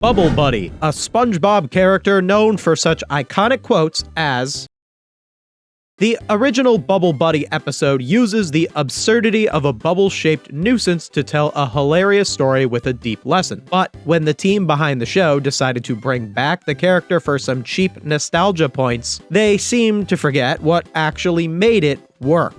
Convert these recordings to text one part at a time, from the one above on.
Bubble Buddy, a SpongeBob character known for such iconic quotes as, "The original Bubble Buddy episode uses the absurdity of a bubble-shaped nuisance to tell a hilarious story with a deep lesson. But when the team behind the show decided to bring back the character for some cheap nostalgia points, they seemed to forget what actually made it work."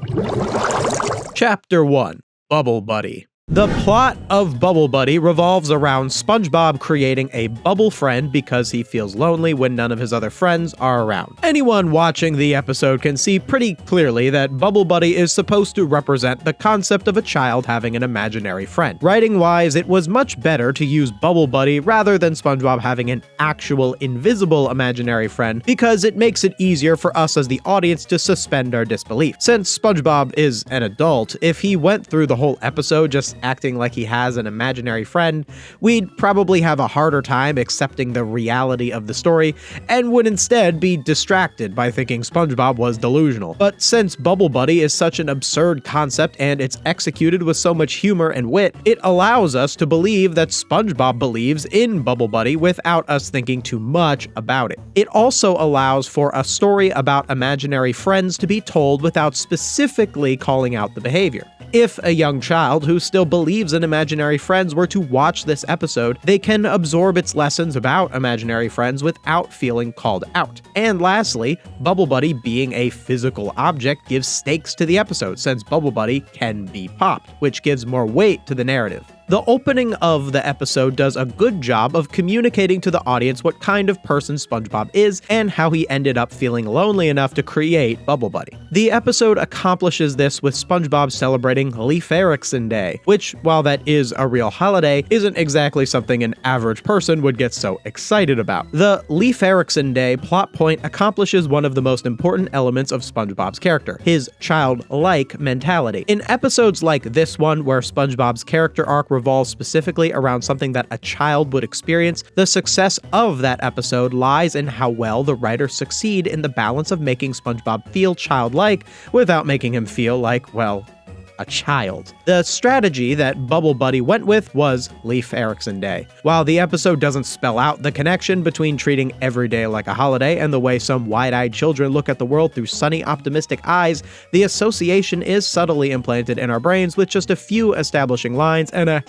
Chapter 1. Bubble Buddy. The plot of Bubble Buddy revolves around SpongeBob creating a bubble friend because he feels lonely when none of his other friends are around. Anyone watching the episode can see pretty clearly that Bubble Buddy is supposed to represent the concept of a child having an imaginary friend. Writing-wise, it was much better to use Bubble Buddy rather than SpongeBob having an actual invisible imaginary friend because it makes it easier for us as the audience to suspend our disbelief. Since SpongeBob is an adult, if he went through the whole episode just acting like he has an imaginary friend, we'd probably have a harder time accepting the reality of the story and would instead be distracted by thinking SpongeBob was delusional. But since Bubble Buddy is such an absurd concept and it's executed with so much humor and wit, it allows us to believe that SpongeBob believes in Bubble Buddy without us thinking too much about it. It also allows for a story about imaginary friends to be told without specifically calling out the behavior. If a young child who still believes in imaginary friends were to watch this episode, they can absorb its lessons about imaginary friends without feeling called out. And lastly, Bubble Buddy being a physical object gives stakes to the episode, since Bubble Buddy can be popped, which gives more weight to the narrative. The opening of the episode does a good job of communicating to the audience what kind of person SpongeBob is and how he ended up feeling lonely enough to create Bubble Buddy. The episode accomplishes this with SpongeBob celebrating Leif Erikson Day, which, while that is a real holiday, isn't exactly something an average person would get so excited about. The Leif Erikson Day plot point accomplishes one of the most important elements of SpongeBob's character, his childlike mentality. In episodes like this one, where SpongeBob's character arc revolves specifically around something that a child would experience, the success of that episode lies in how well the writers succeed in the balance of making SpongeBob feel childlike without making him feel like, well, a child. The strategy that Bubble Buddy went with was Leif Erikson Day. While the episode doesn't spell out the connection between treating every day like a holiday and the way some wide-eyed children look at the world through sunny, optimistic eyes, the association is subtly implanted in our brains with just a few establishing lines and a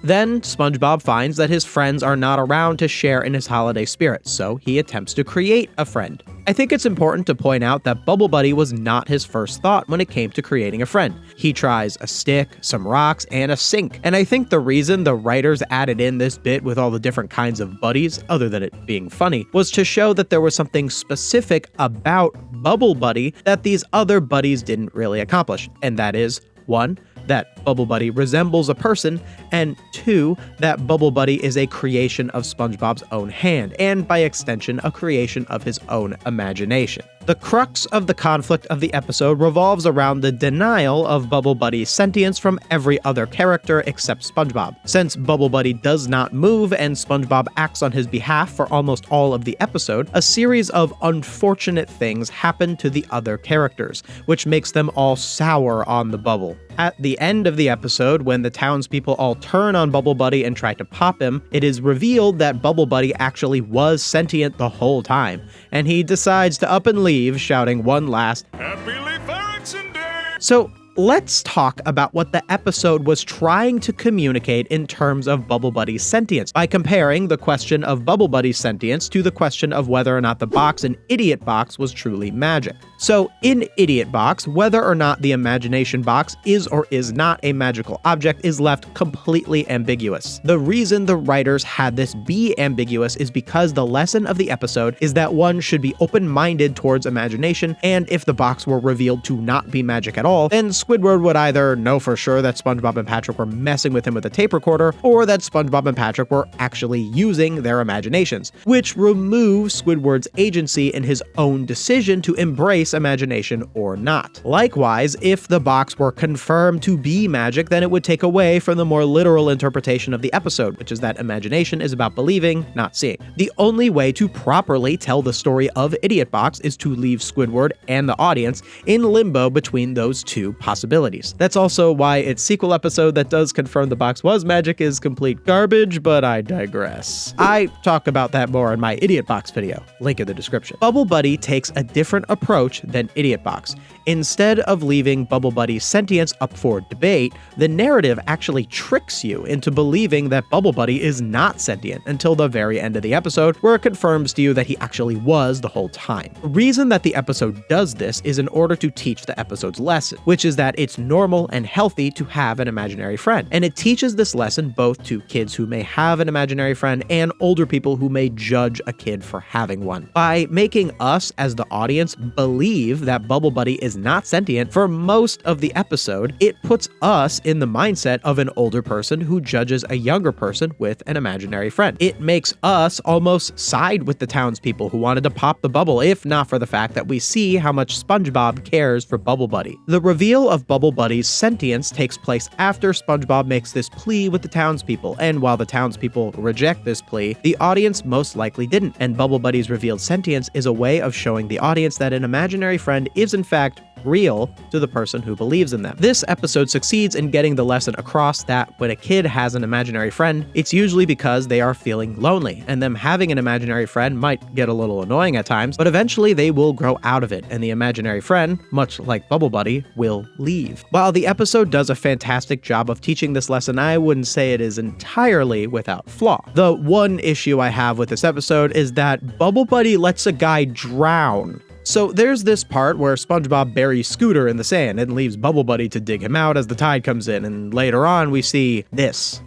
Then SpongeBob finds that his friends are not around to share in his holiday spirit, so he attempts to create a friend. I think it's important to point out that Bubble Buddy was not his first thought when it came to creating a friend. He tries a stick, some rocks, and a sink, and I think the reason the writers added in this bit with all the different kinds of buddies, other than it being funny, was to show that there was something specific about Bubble Buddy that these other buddies didn't really accomplish, and that is, 1, that Bubble Buddy resembles a person, and 2, that Bubble Buddy is a creation of SpongeBob's own hand, and by extension, a creation of his own imagination. The crux of the conflict of the episode revolves around the denial of Bubble Buddy's sentience from every other character except SpongeBob. Since Bubble Buddy does not move and SpongeBob acts on his behalf for almost all of the episode, a series of unfortunate things happen to the other characters, which makes them all sour on the bubble. At the end of the episode, when the townspeople all turn on Bubble Buddy and try to pop him, it is revealed that Bubble Buddy actually was sentient the whole time, and he decides to up and leave, shouting one last "Happy Leif Erikson Day!" So let's talk about what the episode was trying to communicate in terms of Bubble Buddy's sentience by comparing the question of Bubble Buddy's sentience to the question of whether or not the box in Idiot Box was truly magic. So in Idiot Box, whether or not the imagination box is or is not a magical object is left completely ambiguous. The reason the writers had this be ambiguous is because the lesson of the episode is that one should be open-minded towards imagination, and if the box were revealed to not be magic at all, then Squidward would either know for sure that SpongeBob and Patrick were messing with him with a tape recorder, or that SpongeBob and Patrick were actually using their imaginations, which removes Squidward's agency in his own decision to embrace imagination or not. Likewise, if the box were confirmed to be magic, then it would take away from the more literal interpretation of the episode, which is that imagination is about believing, not seeing. The only way to properly tell the story of Idiot Box is to leave Squidward and the audience in limbo between those two possibilities. That's also why its sequel episode that does confirm the box was magic is complete garbage, but I digress. I talk about that more in my Idiot Box video, link in the description. Bubble Buddy takes a different approach than Idiot Box. Instead of leaving Bubble Buddy's sentience up for debate, the narrative actually tricks you into believing that Bubble Buddy is not sentient until the very end of the episode, where it confirms to you that he actually was the whole time. The reason that the episode does this is in order to teach the episode's lesson, which is that it's normal and healthy to have an imaginary friend. And it teaches this lesson both to kids who may have an imaginary friend and older people who may judge a kid for having one. By making us, as the audience, believe that Bubble Buddy is not sentient for most of the episode, it puts us in the mindset of an older person who judges a younger person with an imaginary friend. It makes us almost side with the townspeople who wanted to pop the bubble, if not for the fact that we see how much SpongeBob cares for Bubble Buddy. The reveal of Bubble Buddy's sentience takes place after SpongeBob makes this plea with the townspeople, and while the townspeople reject this plea, the audience most likely didn't, and Bubble Buddy's revealed sentience is a way of showing the audience that an imaginary friend is in fact real to the person who believes in them. This episode succeeds in getting the lesson across that when a kid has an imaginary friend, it's usually because they are feeling lonely, and them having an imaginary friend might get a little annoying at times, but eventually they will grow out of it, and the imaginary friend, much like Bubble Buddy, will leave. While the episode does a fantastic job of teaching this lesson, I wouldn't say it is entirely without flaw. The one issue I have with this episode is that Bubble Buddy lets a guy drown. So there's this part where SpongeBob buries Scooter in the sand and leaves Bubble Buddy to dig him out as the tide comes in, and later on we see this.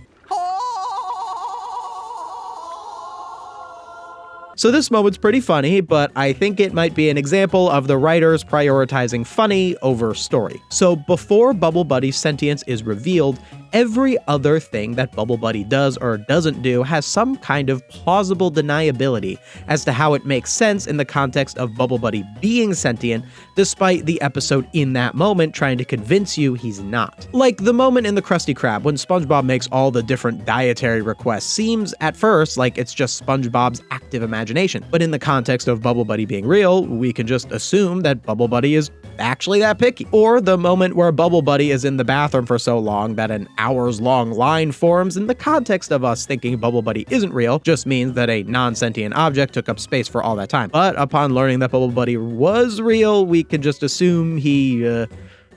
So this moment's pretty funny, but I think it might be an example of the writers prioritizing funny over story. So before Bubble Buddy's sentience is revealed, every other thing that Bubble Buddy does or doesn't do has some kind of plausible deniability as to how it makes sense in the context of Bubble Buddy being sentient, despite the episode in that moment trying to convince you he's not. Like the moment in the Krusty Krab when SpongeBob makes all the different dietary requests seems at first like it's just SpongeBob's active imagination, but in the context of Bubble Buddy being real, we can just assume that Bubble Buddy is actually that picky. Or the moment where Bubble Buddy is in the bathroom for so long that an hours-long line forms in the context of us thinking Bubble Buddy isn't real, just means that a non-sentient object took up space for all that time. But upon learning that Bubble Buddy was real, we can just assume he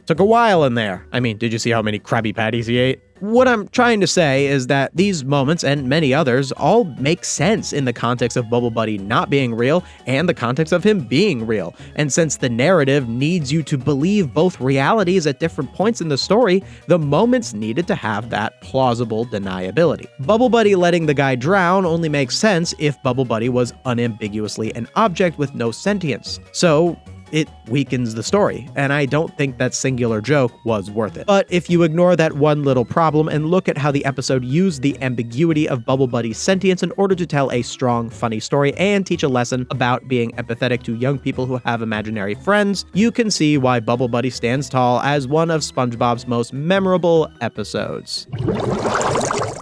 took a while in there. I mean, did you see how many Krabby Patties he ate? What I'm trying to say is that these moments, and many others, all make sense in the context of Bubble Buddy not being real and the context of him being real. And since the narrative needs you to believe both realities at different points in the story, the moments needed to have that plausible deniability. Bubble Buddy letting the guy drown only makes sense if Bubble Buddy was unambiguously an object with no sentience. So it weakens the story, and I don't think that singular joke was worth it. But if you ignore that one little problem and look at how the episode used the ambiguity of Bubble Buddy's sentience in order to tell a strong, funny story and teach a lesson about being empathetic to young people who have imaginary friends, you can see why Bubble Buddy stands tall as one of SpongeBob's most memorable episodes.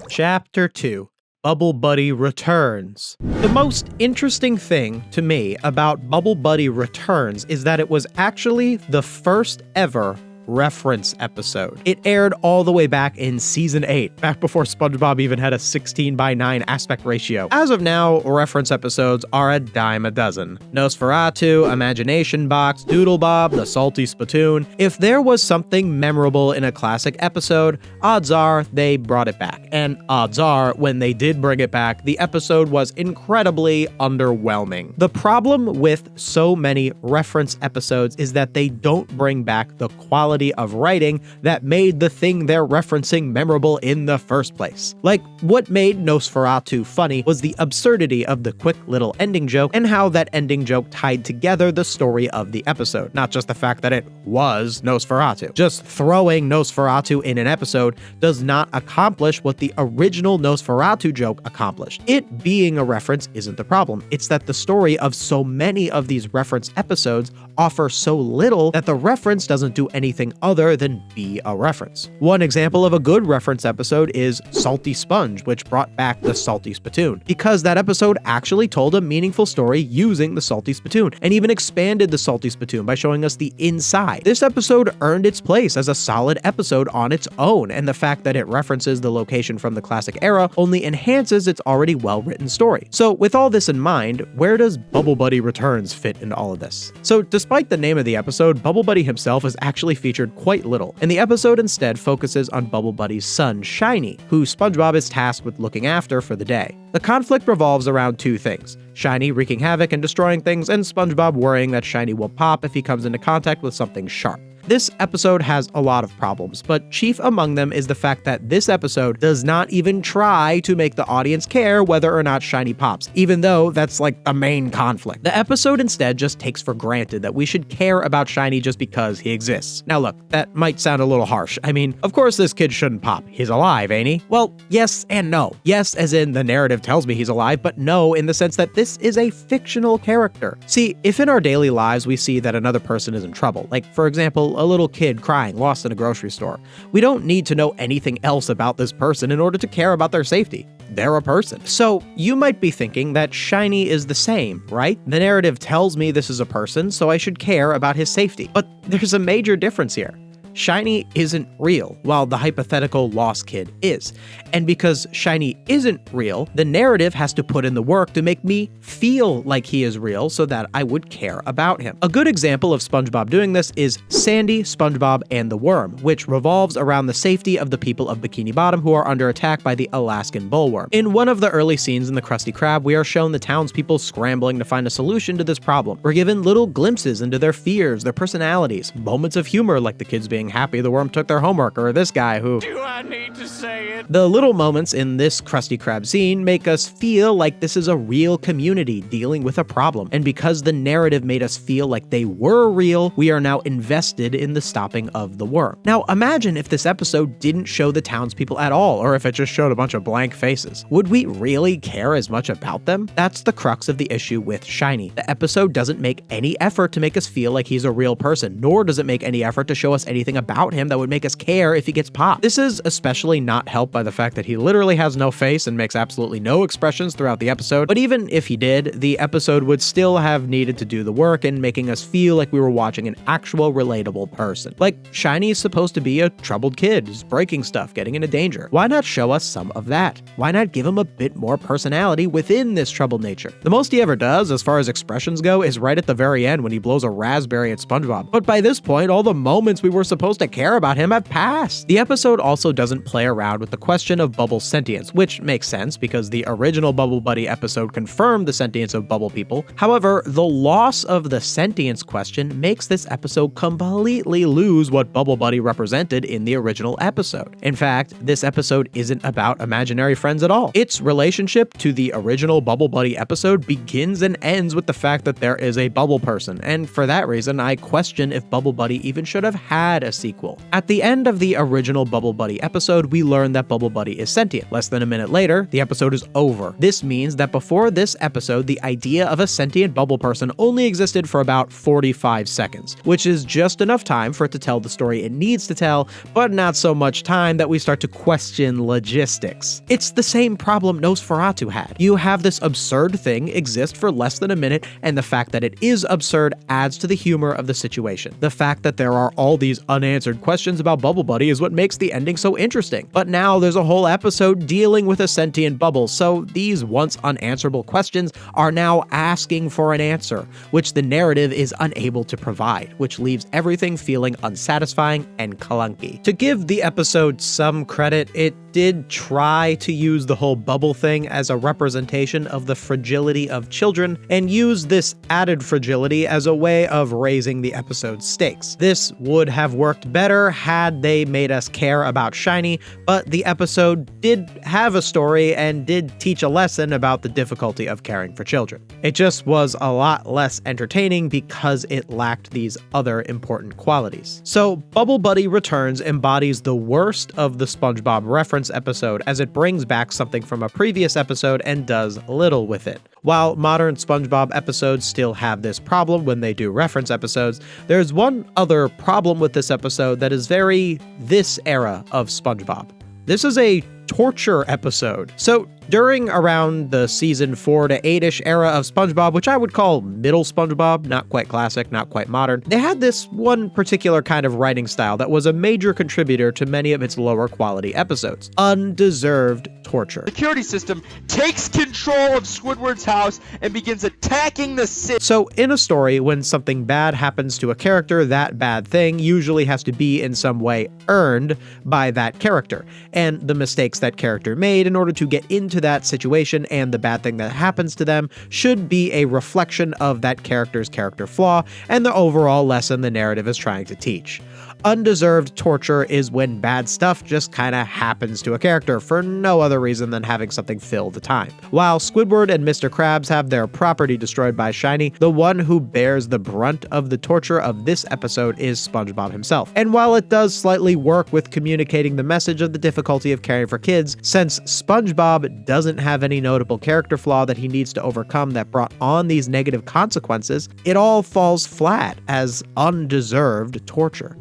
Chapter 2. Bubble Buddy Returns. The most interesting thing to me about Bubble Buddy Returns is that it was actually the first ever reference episode. It aired all the way back in season 8, back before SpongeBob even had a 16:9 aspect ratio. As of now, reference episodes are a dime a dozen. Nosferatu, Imagination Box, Doodle Bob, The Salty Spittoon. If there was something memorable in a classic episode, odds are they brought it back. And odds are, when they did bring it back, the episode was incredibly underwhelming. The problem with so many reference episodes is that they don't bring back the quality of writing that made the thing they're referencing memorable in the first place. Like, what made Nosferatu funny was the absurdity of the quick little ending joke and how that ending joke tied together the story of the episode, not just the fact that it was Nosferatu. Just throwing Nosferatu in an episode does not accomplish what the original Nosferatu joke accomplished. It being a reference isn't the problem. It's that the story of so many of these reference episodes offer so little that the reference doesn't do anything anything other than be a reference. One example of a good reference episode is Salty Sponge, which brought back the Salty Spittoon, because that episode actually told a meaningful story using the Salty Spittoon, and even expanded the Salty Spittoon by showing us the inside. This episode earned its place as a solid episode on its own, and the fact that it references the location from the classic era only enhances its already well-written story. So with all this in mind, where does Bubble Buddy Returns fit into all of this? So despite the name of the episode, Bubble Buddy himself is actually featured quite little, and the episode instead focuses on Bubble Buddy's son, Shiny, who SpongeBob is tasked with looking after for the day. The conflict revolves around two things: Shiny wreaking havoc and destroying things, and SpongeBob worrying that Shiny will pop if he comes into contact with something sharp. This episode has a lot of problems, but chief among them is the fact that this episode does not even try to make the audience care whether or not Shiny pops, even though that's like the main conflict. The episode instead just takes for granted that we should care about Shiny just because he exists. Now look, that might sound a little harsh. I mean, of course this kid shouldn't pop. He's alive, ain't he? Well, yes and no. Yes, as in the narrative tells me he's alive, but no in the sense that this is a fictional character. See, if in our daily lives we see that another person is in trouble, like for example, a little kid crying lost in a grocery store, we don't need to know anything else about this person in order to care about their safety. They're a person. So you might be thinking that Shiny is the same, right? The narrative tells me this is a person, so I should care about his safety. But there's a major difference here. Shiny isn't real, while the hypothetical lost kid is. And because Shiny isn't real, the narrative has to put in the work to make me feel like he is real so that I would care about him. A good example of SpongeBob doing this is Sandy, SpongeBob, and the Worm, which revolves around the safety of the people of Bikini Bottom who are under attack by the Alaskan bullworm. In one of the early scenes in the Krusty Krab, we are shown the townspeople scrambling to find a solution to this problem. We're given little glimpses into their fears, their personalities, moments of humor like the kids being happy the worm took their homework, or this guy who... Do I need to say it? The little moments in this Krusty Krab scene make us feel like this is a real community dealing with a problem, and because the narrative made us feel like they were real, we are now invested in the stopping of the worm. Now imagine if this episode didn't show the townspeople at all, or if it just showed a bunch of blank faces. Would we really care as much about them? That's the crux of the issue with Shiny. The episode doesn't make any effort to make us feel like he's a real person, nor does it make any effort to show us anything about him that would make us care if he gets popped. This is especially not helped by the fact that he literally has no face and makes absolutely no expressions throughout the episode, but even if he did, the episode would still have needed to do the work in making us feel like we were watching an actual relatable person. Like, Shiny is supposed to be a troubled kid who's breaking stuff, getting into danger. Why not show us some of that? Why not give him a bit more personality within this troubled nature? The most he ever does, as far as expressions go, is right at the very end when he blows a raspberry at SpongeBob. But by this point, all the moments we were supposed to care about him have passed. The episode also doesn't play around with the question of Bubble's sentience, which makes sense because the original Bubble Buddy episode confirmed the sentience of Bubble people. However, the loss of the sentience question makes this episode completely lose what Bubble Buddy represented in the original episode. In fact, this episode isn't about imaginary friends at all. Its relationship to the original Bubble Buddy episode begins and ends with the fact that there is a bubble person, and for that reason, I question if Bubble Buddy even should have had a sequel. At the end of the original Bubble Buddy episode, we learn that Bubble Buddy is sentient. Less than a minute later, the episode is over. This means that before this episode, the idea of a sentient bubble person only existed for about 45 seconds, which is just enough time for it to tell the story it needs to tell, but not so much time that we start to question logistics. It's the same problem Nosferatu had. You have this absurd thing exist for less than a minute, and the fact that it is absurd adds to the humor of the situation. The fact that there are all these unanswered questions about Bubble Buddy is what makes the ending so interesting. But now there's a whole episode dealing with a sentient bubble, so these once unanswerable questions are now asking for an answer, which the narrative is unable to provide, which leaves everything feeling unsatisfying and clunky. To give the episode some credit, it did try to use the whole bubble thing as a representation of the fragility of children, and use this added fragility as a way of raising the episode's stakes. This would have worked better had they made us care about Shiny, but the episode did have a story and did teach a lesson about the difficulty of caring for children. It just was a lot less entertaining because it lacked these other important qualities. So Bubble Buddy Returns embodies the worst of the SpongeBob reference episode, as it brings back something from a previous episode and does little with it. While modern SpongeBob episodes still have this problem when they do reference episodes, there's one other problem with this episode that is very this era of SpongeBob. This is a torture episode. So during around the season 4 to 8-ish era of SpongeBob, which I would call middle SpongeBob, not quite classic, not quite modern, they had this one particular kind of writing style that was a major contributor to many of its lower quality episodes: undeserved torture. Security system takes control of Squidward's house and begins attacking the city. So in a story, when something bad happens to a character, that bad thing usually has to be in some way earned by that character, and the mistakes that character made in order to get into that situation and the bad thing that happens to them should be a reflection of that character's character flaw and the overall lesson the narrative is trying to teach. Undeserved torture is when bad stuff just kinda happens to a character for no other reason than having something fill the time. While Squidward and Mr. Krabs have their property destroyed by Shiny, the one who bears the brunt of the torture of this episode is SpongeBob himself. And while it does slightly work with communicating the message of the difficulty of caring for kids, since SpongeBob doesn't have any notable character flaw that he needs to overcome that brought on these negative consequences, it all falls flat as undeserved torture.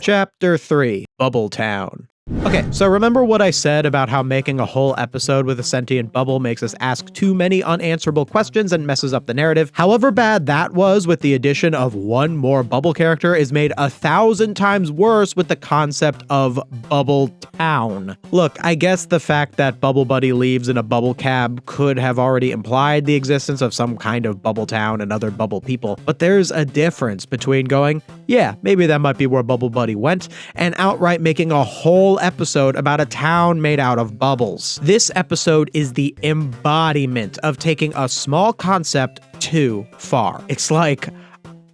Chapter 3: Bubble Town. Okay, so remember what I said about how making a whole episode with a sentient bubble makes us ask too many unanswerable questions and messes up the narrative? However bad that was with the addition of one more bubble character is made 1,000 times worse with the concept of Bubble Town. Look, I guess the fact that Bubble Buddy leaves in a bubble cab could have already implied the existence of some kind of Bubble Town and other bubble people, but there's a difference between going, yeah, maybe that might be where Bubble Buddy went, and outright making a whole episode about a town made out of bubbles. This episode is the embodiment of taking a small concept too far. It's like,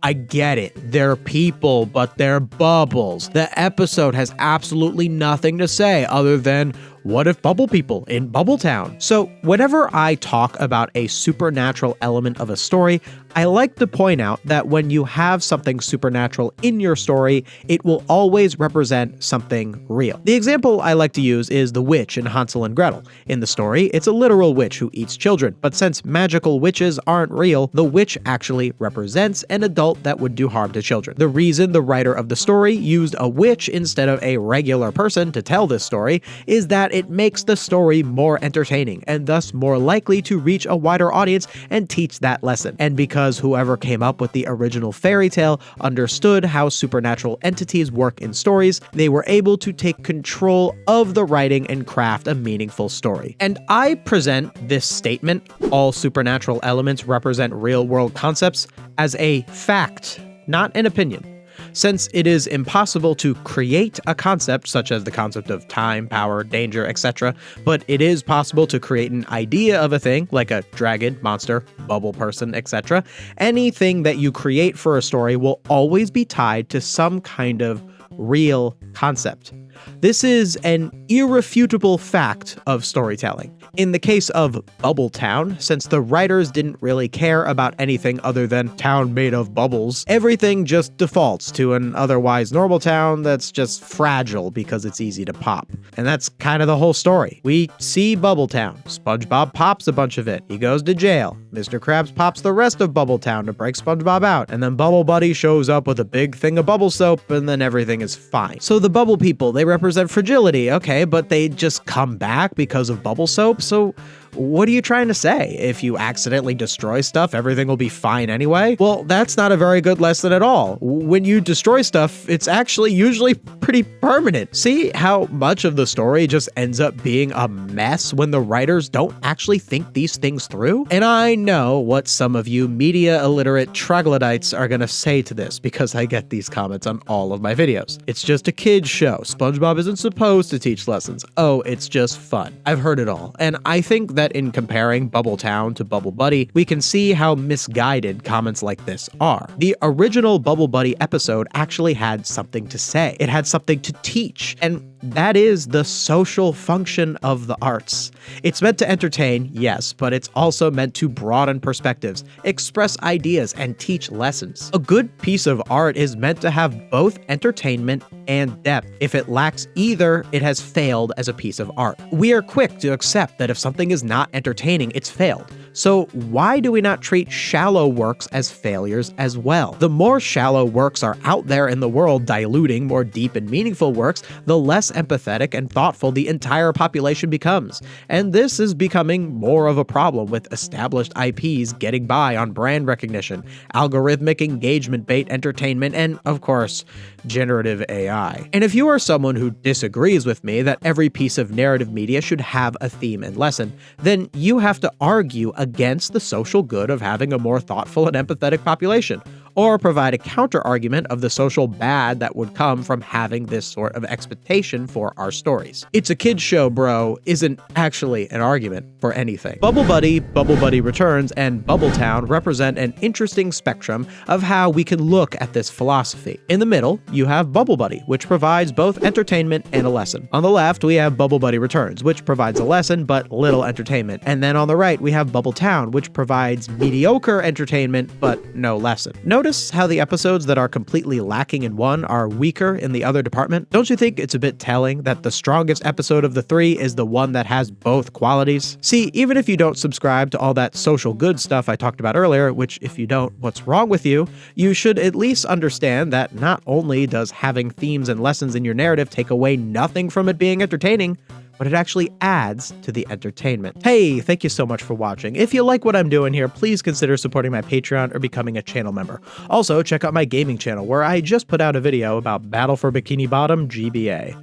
I get it, they're people, but they're bubbles. The episode has absolutely nothing to say other than, what if bubble people in Bubble Town? So whenever I talk about a supernatural element of a story, I like to point out that when you have something supernatural in your story, it will always represent something real. The example I like to use is the witch in Hansel and Gretel. In the story, it's a literal witch who eats children, but since magical witches aren't real, the witch actually represents an adult that would do harm to children. The reason the writer of the story used a witch instead of a regular person to tell this story is that it makes the story more entertaining and thus more likely to reach a wider audience and teach that lesson. And because whoever came up with the original fairy tale understood how supernatural entities work in stories, they were able to take control of the writing and craft a meaningful story. And I present this statement, all supernatural elements represent real-world concepts, as a fact, not an opinion. Since it is impossible to create a concept such as the concept of time, power, danger, etc., but it is possible to create an idea of a thing, like a dragon, monster, bubble person, etc., anything that you create for a story will always be tied to some kind of real concept. This is an irrefutable fact of storytelling. In the case of Bubble Town, since the writers didn't really care about anything other than town made of bubbles, everything just defaults to an otherwise normal town that's just fragile because it's easy to pop. And that's kind of the whole story. We see Bubble Town. SpongeBob pops a bunch of it. He goes to jail. Mr. Krabs pops the rest of Bubble Town to break SpongeBob out. And then Bubble Buddy shows up with a big thing of bubble soap, and then everything is fine. So the bubble people, they represent fragility, okay, but they just come back because of bubble soap, so what are you trying to say? If you accidentally destroy stuff, everything will be fine anyway? Well, that's not a very good lesson at all. When you destroy stuff, it's actually usually pretty permanent. See how much of the story just ends up being a mess when the writers don't actually think these things through? And I know what some of you media illiterate troglodytes are gonna say to this, because I get these comments on all of my videos. It's just a kid's show. SpongeBob isn't supposed to teach lessons. Oh, it's just fun. I've heard it all. And I think that in comparing Bubble Town to Bubble Buddy, we can see how misguided comments like this are. The original Bubble Buddy episode actually had something to say. It had something to teach. And That is the social function of the arts. It's meant to entertain, yes, but it's also meant to broaden perspectives, express ideas, and teach lessons. A good piece of art is meant to have both entertainment and depth. If it lacks either, it has failed as a piece of art. We are quick to accept that if something is not entertaining, it's failed. So why do we not treat shallow works as failures as well? The more shallow works are out there in the world diluting more deep and meaningful works, the less empathetic and thoughtful the entire population becomes. And this is becoming more of a problem with established IPs getting by on brand recognition, algorithmic engagement bait entertainment, and, of course, generative AI. And if you are someone who disagrees with me that every piece of narrative media should have a theme and lesson, then you have to argue against the social good of having a more thoughtful and empathetic population, or provide a counter-argument of the social bad that would come from having this sort of expectation for our stories. It's a kid's show, bro, isn't actually an argument for anything. Bubble Buddy, Bubble Buddy Returns, and Bubble Town represent an interesting spectrum of how we can look at this philosophy. In the middle, you have Bubble Buddy, which provides both entertainment and a lesson. On the left, we have Bubble Buddy Returns, which provides a lesson but little entertainment. And then on the right, we have Bubble Town, which provides mediocre entertainment but no lesson. Notice how the episodes that are completely lacking in one are weaker in the other department? Don't you think it's a bit telling that the strongest episode of the three is the one that has both qualities? See, even if you don't subscribe to all that social good stuff I talked about earlier, which if you don't, what's wrong with you? You should at least understand that not only does having themes and lessons in your narrative take away nothing from it being entertaining, but it actually adds to the entertainment. Hey, thank you so much for watching. If you like what I'm doing here, please consider supporting my Patreon or becoming a channel member. Also, check out my gaming channel, where I just put out a video about Battle for Bikini Bottom GBA.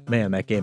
Man, that game